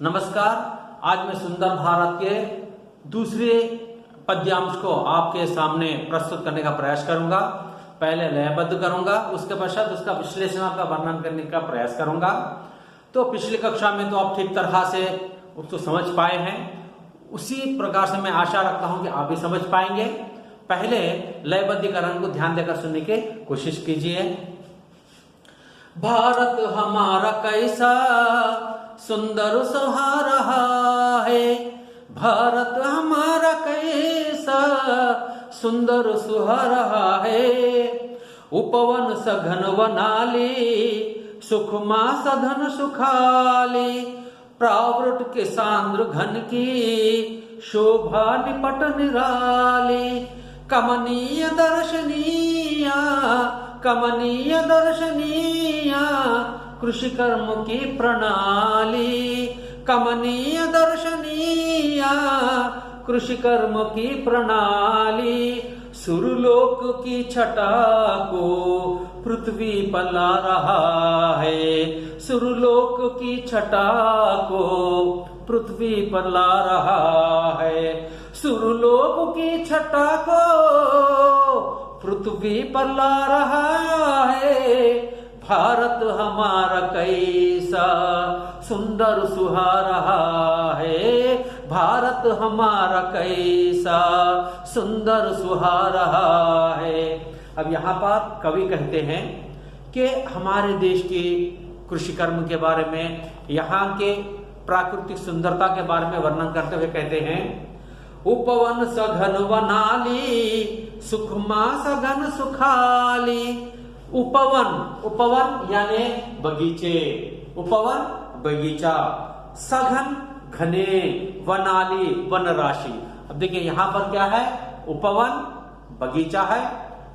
नमस्कार। आज मैं सुंदर भारत के दूसरे पद्यांश को आपके सामने प्रस्तुत करने का प्रयास करूंगा। पहले लयबद्ध करूंगा, उसके पश्चात उसका विश्लेषणात्मक वर्णन करने का प्रयास करूंगा। तो पिछली कक्षा में तो आप ठीक तरह से उसको समझ पाए हैं, उसी प्रकार से मैं आशा रखता हूं कि आप भी समझ पाएंगे। पहले लयबद्धीकरण को ध्यान देकर सुनने की कोशिश कीजिए। भारत हमारा कैसा सुंदर सुहा रहा है, भारत हमारा कैसा सुंदर सुहा रहा है। उपवन सघन वनाली, सुखमा सधन सुखाली, प्रावृत के सांद्र घन की, शोभा निपट निराली। कमनीय दर्शनीय, कमनीय दर्शनीय, कृषि कर्म की प्रणाली। कमनीय दर्शनीय, कृषि कर्म की प्रणाली। सुरलोक की छटा को पृथ्वी पर ला रहा है, सुरलोक की छटा को पृथ्वी पर ला रहा है। सुरलोक की छटा को पृथ्वी पर ला रहा है। भारत हमारा कैसा सुंदर सुहा रहा है, भारत हमारा कैसा सुंदर सुहा रहा है। अब यहाँ पर कवि कहते हैं कि हमारे देश की कृषि कर्म के बारे में, यहाँ के प्राकृतिक सुंदरता के बारे में वर्णन करते हुए कहते हैं, उपवन सघन वनाली, सुखमा सघन सुखाली। उपवन, उपवन यानी बगीचे, उपवन बगीचा, सघन घने, वनाली वन राशि। अब देखिए यहाँ पर क्या है, उपवन बगीचा है,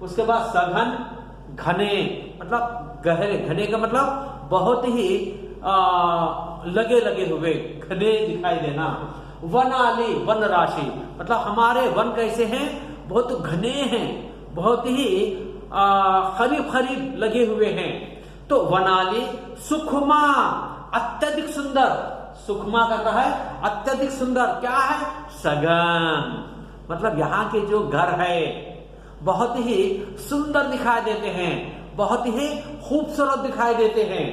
उसके बाद सघन घने मतलब गहरे, घने का मतलब बहुत ही लगे लगे हुए, घने दिखाई देना। वनाली वन राशि मतलब हमारे वन कैसे हैं, बहुत घने हैं, बहुत ही करीब करीब लगे हुए हैं। तो वनाली, सुखमा अत्यधिक सुंदर, सुखमा कर रहा है अत्यधिक सुंदर, क्या है, सघन मतलब यहाँ के जो घर है बहुत ही सुंदर दिखाई देते हैं, बहुत ही खूबसूरत दिखाई देते हैं।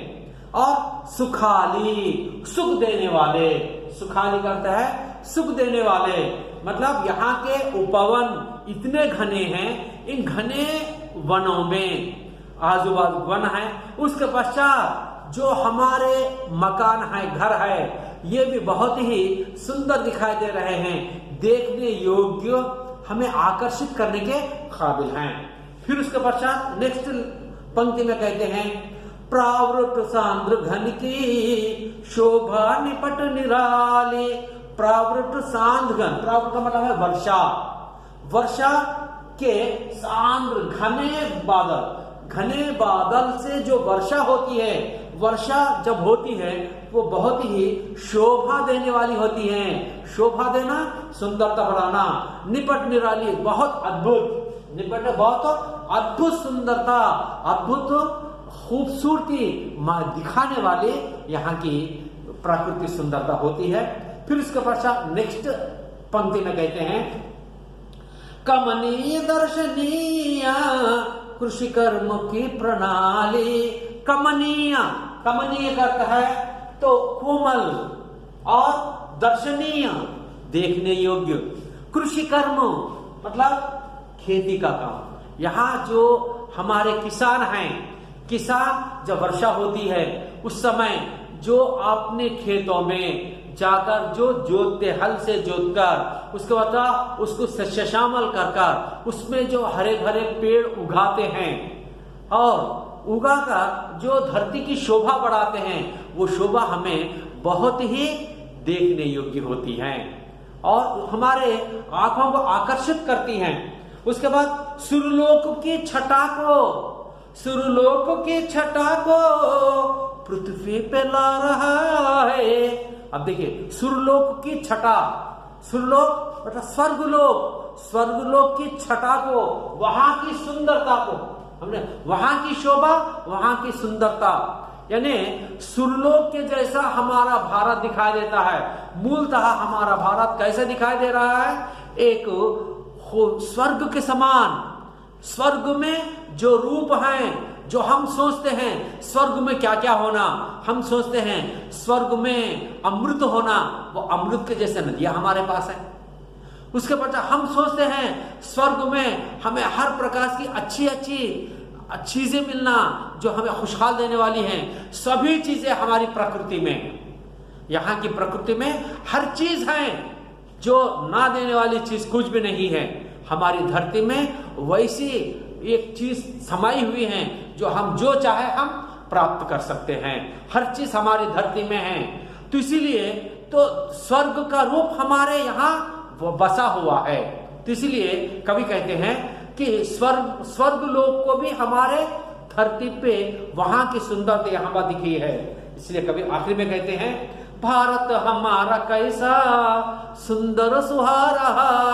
और सुखाली, सुख देने वाले, सुखाली करता है सुख देने वाले मतलब यहाँ के उपवन इतने घने हैं, इन घने वनों में आजू बाजू वन है, उसके पश्चात जो हमारे मकान है, घर है, ये भी बहुत ही सुंदर दिखाई दे रहे हैं, देखने योग्य, हमें आकर्षित करने के काबिल हैं। फिर उसके पश्चात नेक्स्ट पंक्ति में कहते हैं, प्रावृत सांद्र घन की, शोभा निपट निराली। प्रावृत सांद्र घन, प्रावृत का मतलब है वर्षा, वर्षा के सांद्र घने बादल, घने बादल से जो वर्षा होती है, वर्षा जब होती है वो बहुत ही शोभा देने वाली होती है। शोभा देना, सुंदरता बढ़ाना। निपट निराली बहुत अद्भुत, निपट बहुत अद्भुत सुंदरता, अद्भुत खूबसूरती दिखाने वाले यहाँ की प्राकृतिक सुंदरता होती है। फिर इसके पश्चात नेक्स्ट पंक्ति में कहते हैं, कमनीय दर्शनीय, कृषि कर्म की प्रणाली। कमनीय, कमनीय करता है तो कोमल, और दर्शनीय देखने योग्य। कृषि कर्म मतलब खेती का काम। यहाँ जो हमारे किसान हैं, किसान जब वर्षा होती है उस समय जो अपने खेतों में जाकर जो जोतते, हल से जोतकर उसके बाद उसको सस्य श्यामल कर उसमें जो हरे भरे पेड़ उगाते हैं और उगाकर जो धरती की शोभा बढ़ाते हैं, वो शोभा हमें बहुत ही देखने योग्य होती है और हमारे आंखों को आकर्षित करती हैं। उसके बाद सुरलोक की छटा को, सुरलोक की छटा को पृथ्वी पे ला रहा है। अब देखिए सुरलोक की छटा, सुरलोक मतलब स्वर्गलोक, स्वर्गलोक की छटा को, वहां की सुंदरता को हमने, वहां की शोभा, वहां की सुंदरता, यानी सुरलोक के जैसा हमारा भारत दिखाई देता है। मूलतः हमारा भारत कैसे दिखाई दे रहा है? एक स्वर्ग के समान। स्वर्ग में जो रूप हैं, जो हम सोचते हैं स्वर्ग में क्या क्या होना, हम सोचते हैं स्वर्ग में अमृत होना, वो अमृत के जैसे नदियां हमारे पास है। उसके पश्चात हम सोचते हैं स्वर्ग में हमें हर प्रकार की अच्छी अच्छी चीजें मिलना, जो हमें खुशहाल देने वाली हैं। सभी चीजें हमारी प्रकृति में, यहाँ की प्रकृति में हर चीज है, जो ना देने वाली चीज कुछ भी नहीं है। हमारी धरती में वैसी एक चीज समाई हुई है, जो हम जो चाहे हम प्राप्त कर सकते हैं। हर चीज हमारी धरती में है। तो इसीलिए तो स्वर्ग का रूप हमारे यहाँ वो बसा हुआ है। तो इसीलिए कवि कहते हैं कि स्वर्ग लोक को भी हमारे धरती पे वहां की सुंदरता यहाँ पर दिखी है। इसलिए कवि आखिरी में कहते हैं, भारत हमारा कैसा सुंदर सुहारा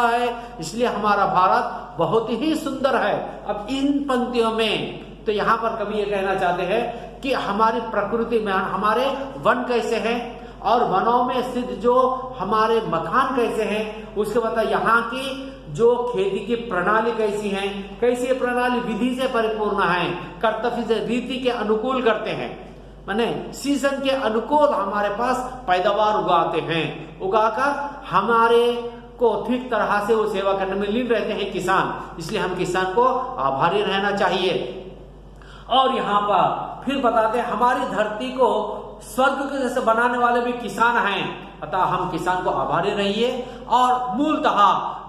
है। इसलिए हमारा भारत बहुत ही सुंदर है। अब इन पंक्तियों में तो यहाँ पर कवि ये कहना चाहते हैं कि हमारी प्रकृति में हमारे वन कैसे हैं और वनों में स्थित जो हमारे मकान कैसे हैं, उसके बाद यहाँ की जो खेती की प्रणाली कैसी है, कैसी प्रणाली विधि से परिपूर्ण है, कर्तव्य से रीति के अनुकूल करते हैं, माने सीजन के अनुकूल हमारे पास पैदावार उगाते हैं, उगाकर हमारे को ठीक तरह से वो सेवा करने में लीन रहते हैं किसान। इसलिए हम किसान को आभारी रहना चाहिए। और यहाँ पर फिर बताते हैं हमारी धरती को स्वर्ग के जैसे बनाने वाले भी किसान हैं, अतः हम किसान को आभारी रहिए। और मूलतः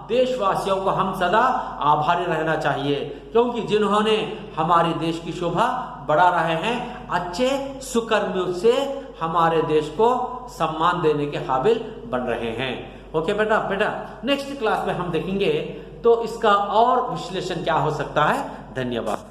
देशवासियों को हम सदा आभारी रहना चाहिए, क्योंकि जिन्होंने हमारे देश की शोभा बढ़ा रहे हैं, अच्छे सुकर्म से हमारे देश को सम्मान देने के काबिल बन रहे हैं। ओके बेटा नेक्स्ट क्लास में हम देखेंगे तो इसका और विश्लेषण क्या हो सकता है। धन्यवाद।